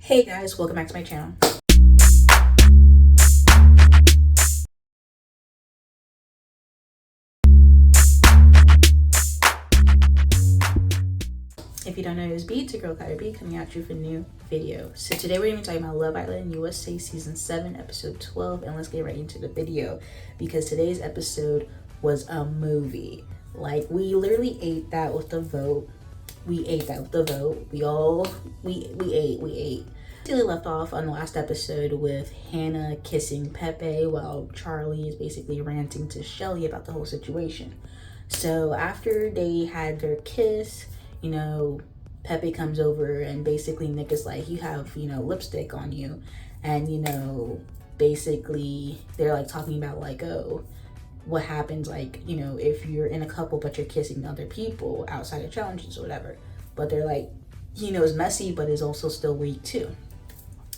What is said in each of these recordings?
Hey guys, welcome back to my channel. If you don't know, it's your girl KylerB coming at you with a new video. So today we're going to be talking about Love Island USA Season 7, Episode 12, and let's get right into the video because today's episode was a movie. Like, we literally ate that with the vote. We ate. We ate. Left off on the last episode with Hannah kissing Pepe while Charlie is basically ranting to Shelly about the whole situation. So after they had their kiss, Pepe comes over and basically Nick is like, you have, lipstick on you. And, basically they're like talking about like, oh, what happens like, if you're in a couple but you're kissing other people outside of challenges or whatever. But they're like, it's messy, but it's also still weak too.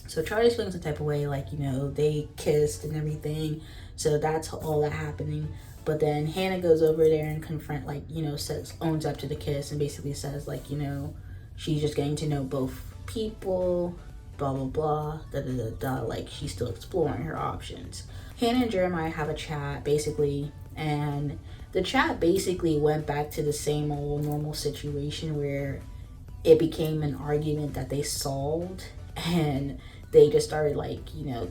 So Charlie's feeling some type of way, like, they kissed and everything. So that's all that happening. But then Hannah goes over there and owns up to the kiss and basically says, like, she's just getting to know both people, blah, blah, blah, like, she's still exploring her options. Hannah and Jeremiah have a chat, basically, and the chat basically went back to the same old normal situation where it became an argument that they solved, and they just started, like,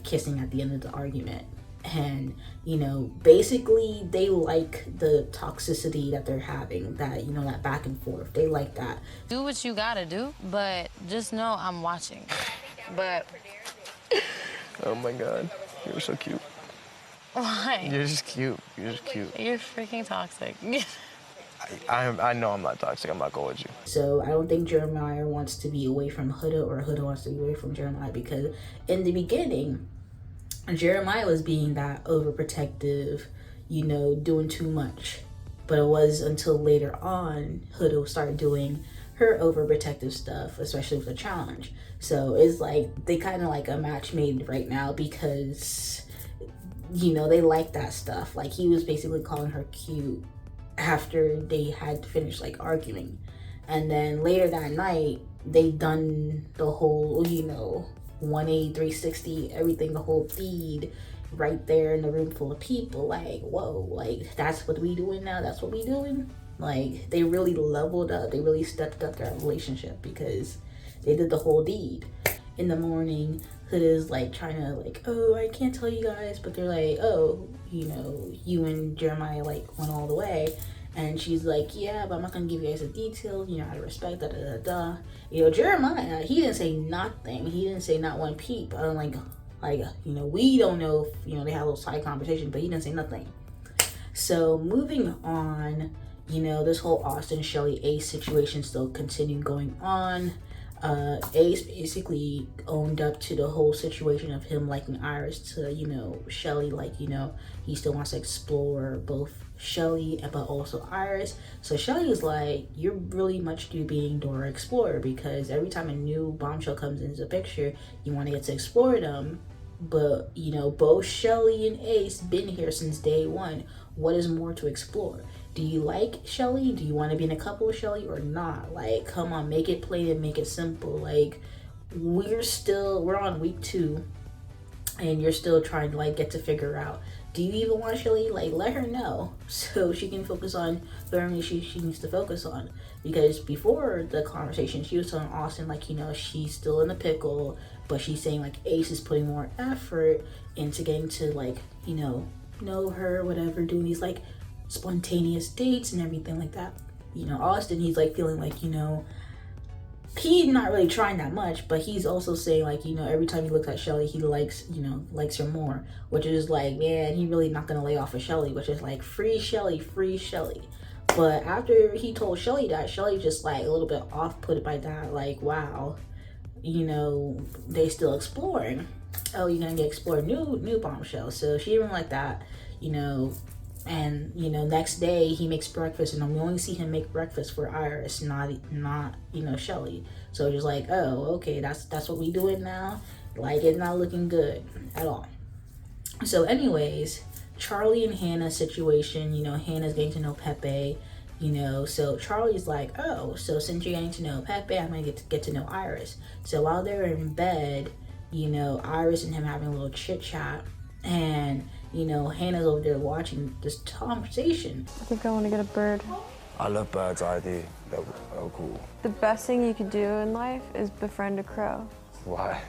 kissing at the end of the argument. And basically they like the toxicity that they're having, that that back and forth. They like that. Do what you gotta do, but just know I'm watching. But oh my god, you're so cute. Why? You're just cute. You're just cute. You're freaking toxic. I know I'm not toxic. I'm not going with you. So I don't think Jeremiah wants to be away from Huda, or Huda wants to be away from Jeremiah, because in the beginning Jeremiah was being that overprotective, doing too much. But it was until later on Huda started doing her overprotective stuff, especially with the challenge. So it's like they kind of like a match made right now, because they like that stuff. Like, he was basically calling her cute after they had finished like arguing, and then later that night they done the whole 180 360 everything, the whole feed right there in the room full of people. Like, whoa, like, that's what we doing now, that's what we doing. Like, they really leveled up, they really stepped up their relationship because they did the whole deed. In the morning, Huda's like trying to like, oh, I can't tell you guys, but they're like, oh, you and Jeremiah like went all the way. And she's like, yeah, but I'm not gonna give you guys the details, out of respect, Jeremiah, he didn't say nothing. He didn't say not one peep. I'm like, we don't know if, they had a little side conversation, but he didn't say nothing. So moving on, this whole Austin, Shelly, Ace situation still continued going on. Ace basically owned up to the whole situation of him liking Iris to, Shelly, like, he still wants to explore both Shelly but also Iris. So Shelly is like, you're really much to being Dora Explorer, because every time a new bombshell comes into the picture, you want to get to explore them. But, both Shelly and Ace been here since day one. What is more to explore? Do you like Shelly? Do you want to be in a couple with Shelly or not? Like, come on, make it plain and make it simple. Like, we're on week 2 and you're still trying to like get to figure out, do you even want Shelly? Like, let her know so she can focus on whatever she needs to focus on. Because before the conversation, she was telling Austin, like, she's still in the pickle, but she's saying like Ace is putting more effort into getting to like, know her, whatever, doing these like spontaneous dates and everything like that. Austin, he's like feeling like, he's not really trying that much, but he's also saying like, every time he looks at Shelly, he likes her more, which is like, man, he really not gonna lay off of Shelly, which is like, free Shelly. But after he told Shelly that, Shelly just like a little bit off-put by that, like, wow, they still exploring. Oh, you're gonna get explored new bombshell. So she didn't like that, and next day he makes breakfast, and we only see him make breakfast for Iris, not Shelly. So just like, oh, okay, that's what we doing now. Like, it's not looking good at all. So anyways, Charlie and Hannah's situation, Hannah's getting to know Pepe. you know. So Charlie's like, oh, so since you're getting to know Pepe, I'm gonna get to know Iris. So while they're in bed, you know, Iris and him having a little chit chat, and you know, Hannah's over there watching this conversation. I think I want to get a bird. I love birds, ID. They're cool. The best thing you could do in life is befriend a crow. Why?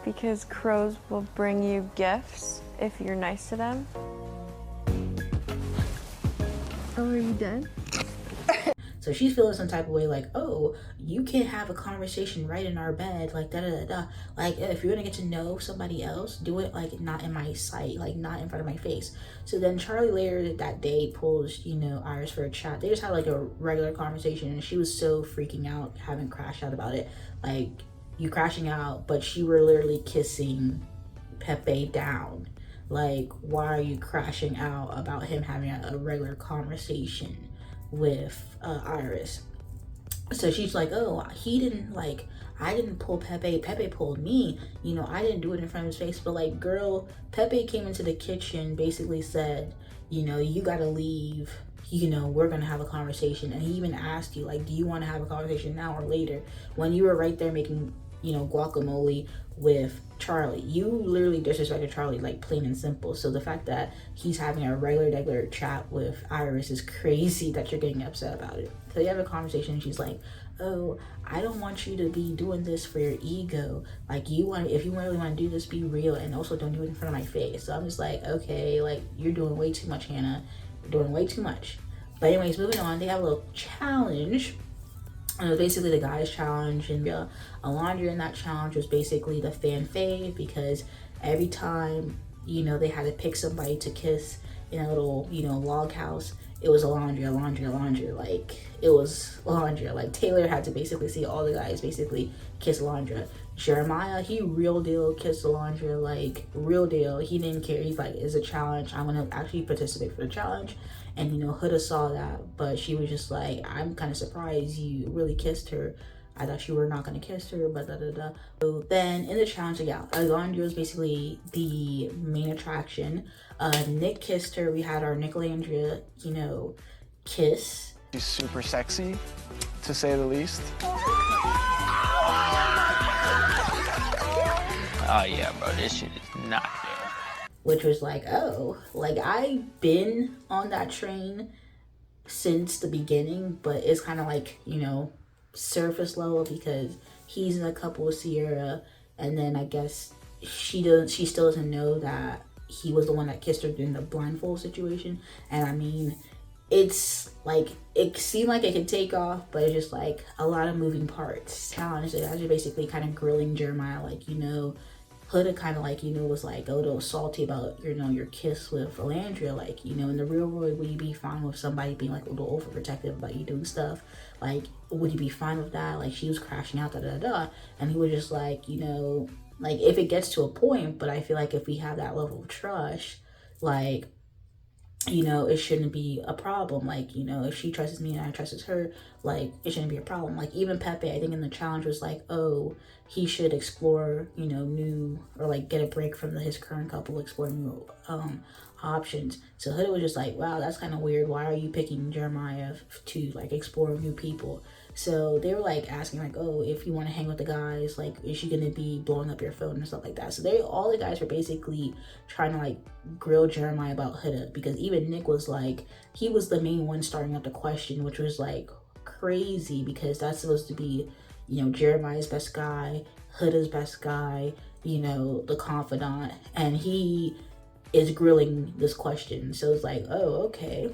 Because crows will bring you gifts if you're nice to them. Oh, are you dead? So she's feeling some type of way, like, oh, you can't have a conversation right in our bed, like da da da da. Like, if you're gonna get to know somebody else, do it like not in my sight, like not in front of my face. So then Charlie later that day pulls, you know, Iris for a chat. They just had like a regular conversation, and she was so freaking out, having crashed out about it. Like, you crashing out, but you were literally kissing Pepe down. Like, why are you crashing out about him having a regular conversation with Iris? So she's like, oh, he didn't, like, I didn't pull Pepe, Pepe pulled me, you know, I didn't do it in front of his face. But like, girl, Pepe came into the kitchen, basically said, you know, you gotta leave, you know, we're gonna have a conversation. And he even asked you, like, do you want to have a conversation now or later, when you were right there making, you know, guacamole with Charlie. You literally disrespected Charlie, like, plain and simple. So the fact that he's having a regular chat with Iris is crazy that you're getting upset about it. So you have a conversation, and she's like, oh, I don't want you to be doing this for your ego. Like, if you really want to do this, be real, and also don't do it in front of my face. So I'm just like, okay, like, you're doing way too much, Hannah. You're doing way too much. But anyways, moving on, they have a little challenge. Basically the guys challenge, and Alondra in that challenge was basically the fan fave, because every time, you know, they had to pick somebody to kiss in a little, you know, log house, it was Alondra. Like, it was Alondra. Like, Taylor had to basically see all the guys basically kiss Alondra. Jeremiah, he real deal kissed Alondra, like, real deal. He didn't care. He's like, it's a challenge, I'm gonna actually participate for the challenge. And, you know, Huda saw that, but she was just like, I'm kind of surprised you really kissed her. I thought you were not going to kiss her, but da da da. So then in the challenge, yeah, Alondra was basically the main attraction. Nick kissed her. We had our Nicolandria, you know, kiss. She's super sexy, to say the least. Oh yeah, bro, this shit is not fair. Which was like, oh, like, I've been on that train since the beginning, but it's kind of like, you know, surface level, because he's in a couple with Sierra, and then I guess she still doesn't know that he was the one that kissed her in the blindfold situation. And I mean, it's like, it seemed like it could take off, but it's just like a lot of moving parts. Challenge, they guys are basically kind of grilling Jeremiah, like, you know, Huda kind of like, you know, was like a little salty about, you know, your kiss with Alandria. Like, you know, in the real world, would you be fine with somebody being like a little overprotective about you doing stuff? Like, would you be fine with that? Like, she was crashing out, da da da. And he was just like, you know, like, if it gets to a point, but I feel like if we have that level of trust, like, you know, it shouldn't be a problem. Like, you know, if she trusts me and I trust her, like, it shouldn't be a problem. Like, even Pepe, I think in the challenge was like, oh, he should explore, you know, new, or like get a break from his current couple, explore new options. So Huda was just like, wow, that's kind of weird. Why are you picking Jeremiah to like explore new people? So they were like asking like, oh, if you want to hang with the guys, like, is she gonna be blowing up your phone and stuff like that? So all the guys were basically trying to like grill Jeremiah about Huda, because even Nick was like, he was the main one starting up the question, which was like crazy, because that's supposed to be, you know, Jeremiah's best guy, Huda's best guy, you know, the confidant, and he is grilling this question. So it's like, oh, okay.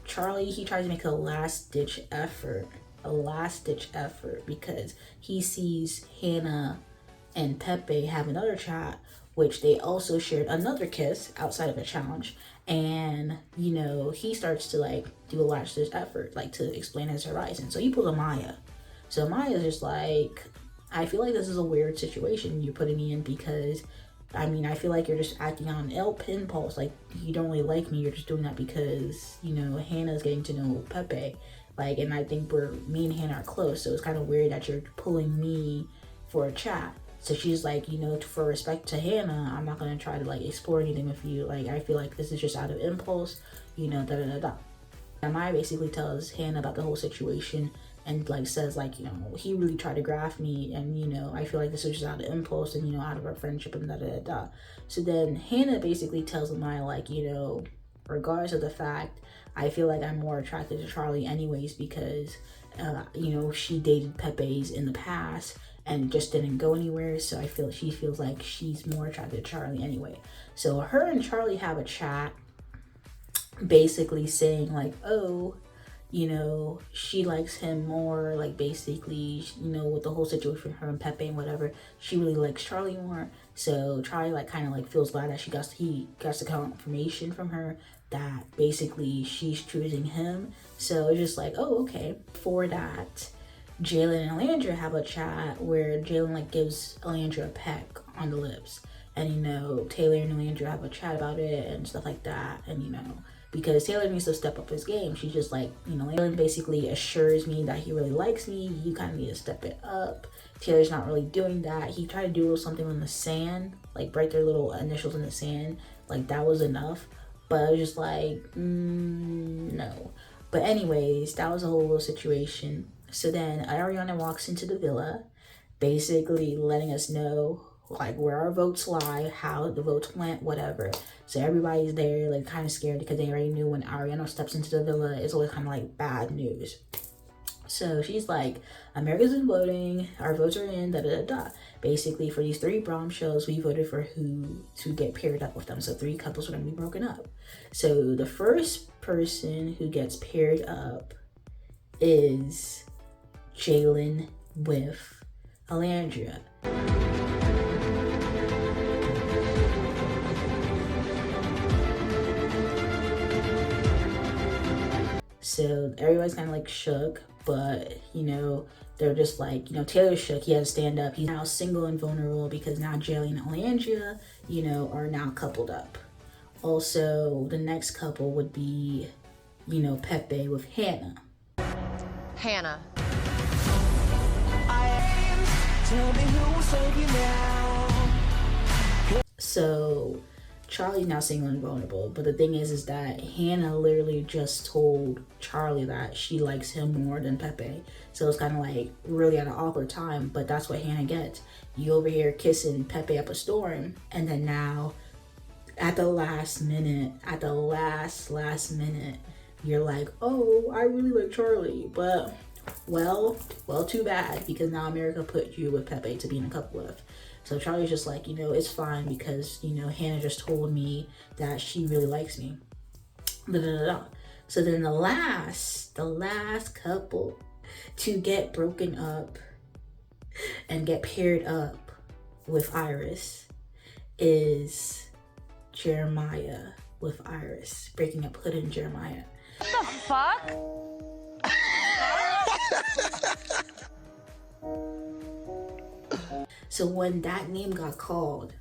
Charlie, he tries to make a last-ditch effort, because he sees Hannah and Pepe have another chat, which they also shared another kiss outside of a challenge. And, you know, he starts to like do a last-ditch effort, like to explain his horizon. So he pulls a Maya. So Maya's just like, I feel like this is a weird situation you're putting me in, because I mean, I feel like you're just acting on impulse. Like, you don't really like me. You're just doing that because, you know, Hannah's getting to know Pepe. Like, and I think me and Hannah are close. So it's kind of weird that you're pulling me for a chat. So she's like, you know, for respect to Hannah, I'm not going to try to like explore anything with you. Like, I feel like this is just out of impulse, you know, da da da da. Jeremiah basically tells Hannah about the whole situation and like says like, you know, he really tried to graft me, and you know, I feel like this was just out of impulse and, you know, out of our friendship and da da da. So then Hannah basically tells Jeremiah like, you know, regardless of the fact, I feel like I'm more attracted to Charlie anyways because you know, she dated Pepe's in the past and just didn't go anywhere, so I feel she feels like she's more attracted to Charlie anyway. So her and Charlie have a chat basically saying like, oh, you know, she likes him more, like basically, you know, with the whole situation, her and Pepe and whatever, she really likes Charlie more. So Charlie like kind of like feels glad that he got the confirmation from her that basically she's choosing him. So it's just like, oh, okay. For that, Jalen and Alandra have a chat where Jalen like gives Alandra a peck on the lips, and you know, Taylor and Alandra have a chat about it and stuff like that, and you know, because Taylor needs to step up his game. She's just like, you know, Jalen basically assures me that he really likes me. You kind of need to step it up. Taylor's not really doing that. He tried to do a little something in the sand, like write their little initials in the sand. Like that was enough. But I was just like, no. But anyways, that was a whole little situation. So then Ariana walks into the villa, basically letting us know like where our votes lie, how the votes went, whatever. So everybody's there like kind of scared because they already knew when Ariana steps into the villa, it's always kind of like bad news. So she's like, America's been voting, our votes are in, da da da da. Basically, for these 3 bombshells, we voted for who to get paired up with them. So 3 couples are gonna be broken up. So the first person who gets paired up is Jalen with Alandra. So everybody's kind of like shook, but you know, they're just like, you know, Taylor's shook, he had to stand up. He's now single and vulnerable because now Jalen and Alandra, you know, are now coupled up. Also, the next couple would be, you know, Pepe with Hannah. Hannah. So Charlie's now single and vulnerable, but the thing is that Hannah literally just told Charlie that she likes him more than Pepe. So it's kind of like really at an awkward time, but that's what Hannah gets. You over here kissing Pepe up a storm, and then now at the last minute, last minute, you're like, oh, I really like Charlie, but well, too bad, because now America put you with Pepe to be in a couple with. So Charlie's just like, you know, it's fine because, you know, Hannah just told me that she really likes me. Da, da, da, da. So then the last couple to get broken up and get paired up with Iris is Jeremiah with Iris, breaking up Huda and Jeremiah. What the fuck? So when that name got called,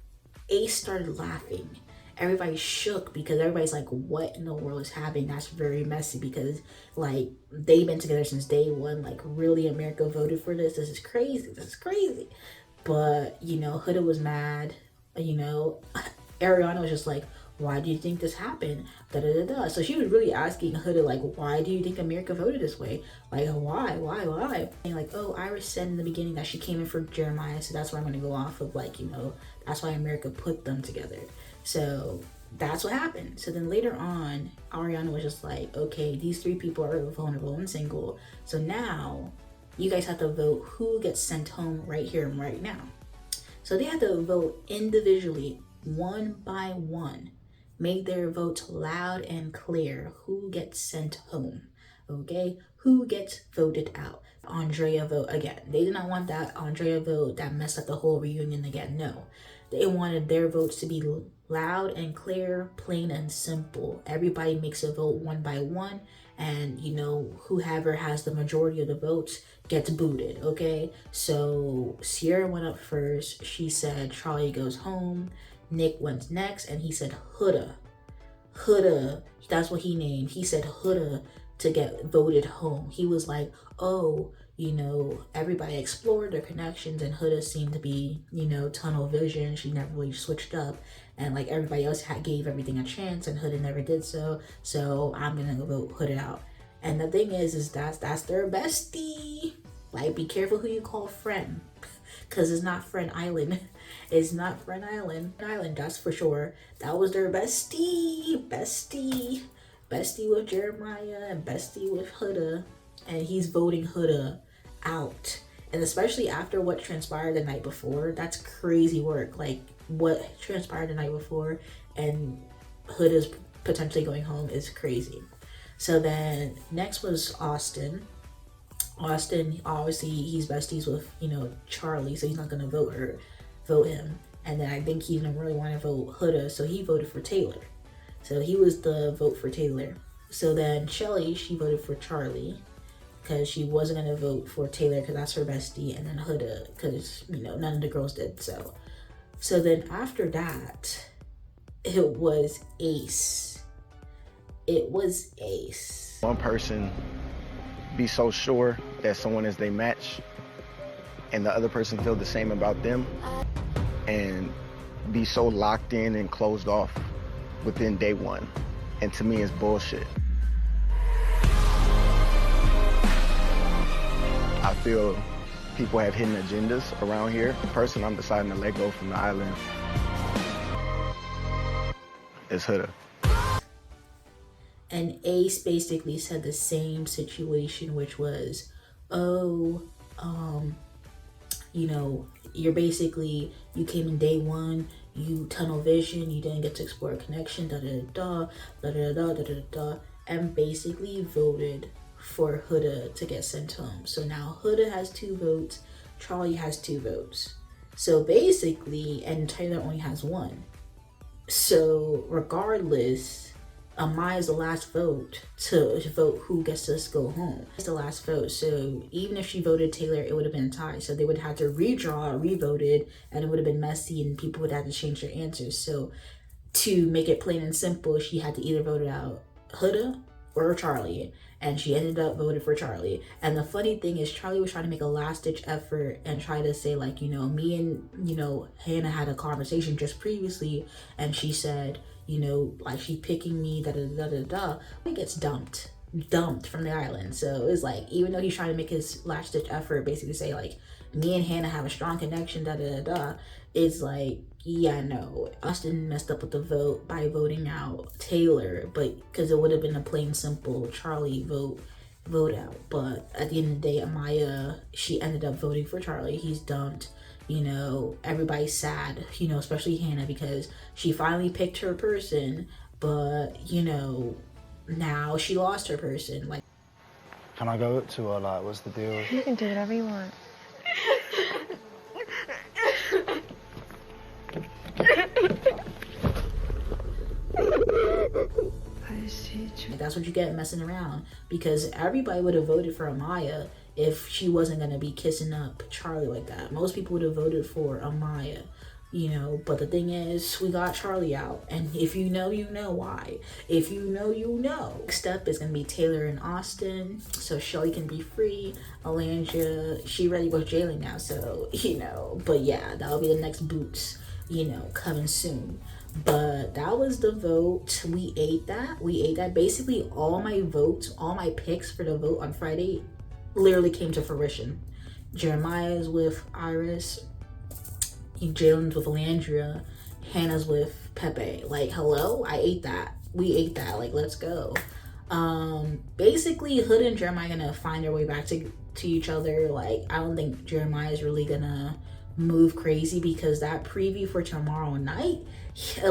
Ace started laughing. Everybody shook because everybody's like, what in the world is happening? That's very messy because like they've been together since day one. Like really, America voted for this. This is crazy. But you know, Huda was mad. You know, Ariana was just like, why do you think this happened? Da da da da. So she was really asking Huda like, why do you think America voted this way? Like, why? And like, oh, Iris said in the beginning that she came in for Jeremiah, so that's why I'm gonna go off of like, you know, that's why America put them together. So that's what happened. So then later on, Ariana was just like, okay, these 3 people are vulnerable and single. So now you guys have to vote who gets sent home right here and right now. So they had to vote individually, one by one. Make their votes loud and clear. Who gets sent home? Okay? Who gets voted out? Andrea vote again. They did not want that Andrea vote that messed up the whole reunion again. No. They wanted their votes to be loud and clear, plain and simple. Everybody makes a vote one by one, and you know, whoever has the majority of the votes gets booted, okay? So Sierra went up first. She said Charlie goes home. Nick went next, and he said Huda, that's what he named. He said Huda to get voted home. He was like, oh, you know, everybody explored their connections, and Huda seemed to be, you know, tunnel vision. She never really switched up, and like everybody else gave everything a chance, and Huda never did so. So I'm gonna vote Huda out. And the thing is that's their bestie. Like, be careful who you call friend, because it's not Friend Island. It's not Friend Island. That's for sure. That was their bestie with Jeremiah and bestie with Huda, and he's voting Huda out. And especially after what transpired the night before, that's crazy work. Like, what transpired the night before and Huda's potentially going home is crazy. So then next was Austin, obviously he's besties with, you know, Charlie, so he's not gonna vote him. And then I think he didn't really want to vote Huda, so he voted for Taylor. So he was the vote for Taylor. So then Shelly, she voted for Charlie because she wasn't gonna vote for Taylor because that's her bestie, and then Huda because, you know, none of the girls did. So then after that, it was Ace. One person be so sure that someone is their match and the other person feel the same about them and be so locked in and closed off within day one. And to me, it's bullshit. I feel people have hidden agendas around here. The person I'm deciding to let go from the island is Huda. And Ace basically said the same situation, which was, you know, you came in day one, you tunnel vision, you didn't get to explore a connection, and basically voted for Huda to get sent home. So now Huda has 2 votes, Charlie has 2 votes. So basically, and Taylor only has 1. So regardless, Amaya's the last vote to vote who gets to go home. It's the last vote. So even if she voted Taylor, it would have been a tie. So they would have to redraw, re-voted, and it would have been messy and people would have to change their answers. So to make it plain and simple, she had to either vote out Huda or Charlie. And she ended up voting for Charlie. And the funny thing is, Charlie was trying to make a last-ditch effort and try to say, like, you know, me and, you know, Hannah had a conversation just previously, and she said, you know, like, she picking me, he gets dumped from the island. So it's like, even though he's trying to make his last-ditch effort, basically say, like, me and Hannah have a strong connection, it's like, yeah, no. Austin messed up with the vote by voting out Taylor, but because it would have been a plain simple Charlie vote out. But at the end of the day, Amaya, she ended up voting for Charlie. He's dumped. You know, everybody's sad, you know, especially Hannah, because she finally picked her person, but, you know, now she lost her person. Like, can I go up to her? Like, what's the deal? You can do whatever you want. that's what you get messing around, because everybody would have voted for Amaya if she wasn't going to be kissing up Charlie like that. Most people would have voted for Amaya, you know, but the thing is, we got Charlie out, and if you know, you know why. If you know, you know. Next step is going to be Taylor and Austin, so Shelly can be free. Alondra, she ready to go to jailing now, so, you know, but yeah, that'll be the next boots, you know, coming soon. But that was the vote. We ate that. Basically, all my votes, all my picks for the vote on Friday literally came to fruition. Jeremiah's with Iris, Jalen's with Alondra, Hannah's with Pepe. Like, hello? I ate that. We ate that. Like, let's go. Basically, Huda and Jeremiah are gonna find their way back to each other. Like, I don't think Jeremiah is really gonna move crazy, because that preview for tomorrow night,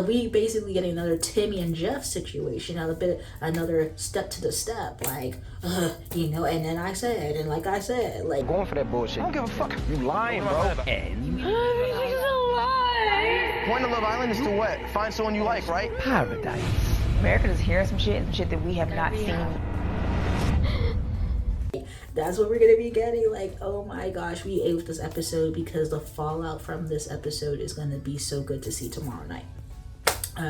we basically getting another Timmy and Jeff situation, another step to the step, like, you know. And then I said, like, Going for that bullshit. I don't give a fuck. You lying, bro. Point of Love Island is to what? Find someone you like, right? Paradise. America is hearing some shit that we have not seen. That's what we're gonna be getting. Like, oh my gosh, we ate with this episode, because the fallout from this episode is gonna be so good to see tomorrow night.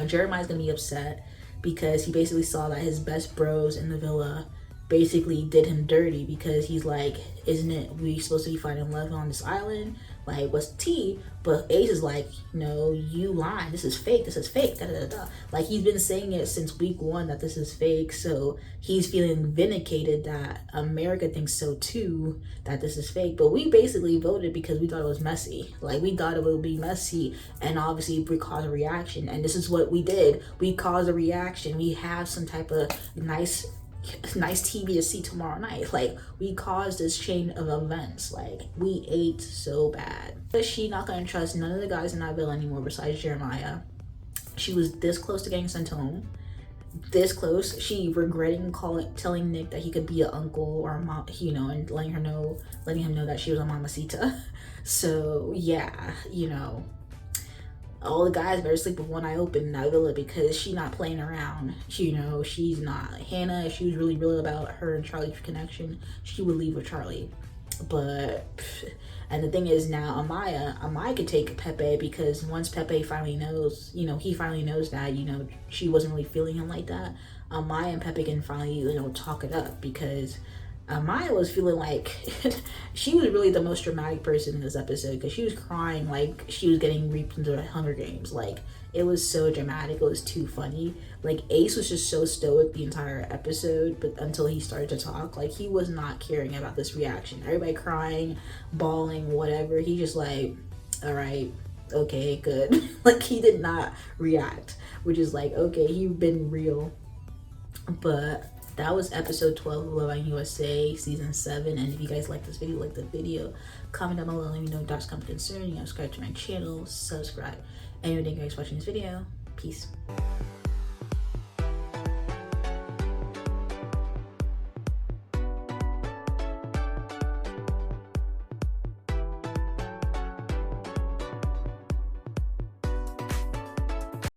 Jeremiah's gonna be upset because he basically saw that his best bros in the villa basically did him dirty, because he's like, isn't it we supposed to be finding love on this island? Like, what's the tea? But Ace is like, no, you lying. This is fake. This is fake. Da, da, da, da. Like, he's been saying it since week 1 that this is fake. So he's feeling vindicated that America thinks so too, that this is fake. But we basically voted because we thought it was messy. Like, we thought it would be messy, and obviously we caused a reaction. And this is what we did. We caused a reaction. We have some type of nice TV to see tomorrow night. Like, we caused this chain of events. Like, we ate so bad. But she not gonna trust none of the guys in that villa anymore besides Jeremiah. She was this close to getting sent home, this close. She regretting telling Nick that he could be an uncle or a mom, you know, and letting him know that she was a mamacita. So yeah, you know, all the guys better sleep with one eye open in that villa, because she not playing around. You know, she's not. Hannah, if she was really real about her and Charlie's connection, she would leave with Charlie. But, and the thing is now, Amaya could take Pepe, because once Pepe finally knows, you know, he finally knows that, you know, she wasn't really feeling him like that, Amaya and Pepe can finally, you know, talk it up, because Maya was feeling like she was really the most dramatic person in this episode, because she was crying like she was getting reaped into the Hunger Games. Like, it was so dramatic. It was too funny. Like, Ace was just so stoic the entire episode, but until he started to talk, like, he was not caring about this reaction. Everybody crying, bawling, whatever. He just like, all right, okay, good. Like, he did not react, which is like, okay, you've been real. But that was episode 12 of Love Island USA season 7. And if you guys like this video, like the video, comment down below, let me know if that's something concerning. Subscribe to my channel, subscribe. Anyway, thank you guys for watching this video. Peace.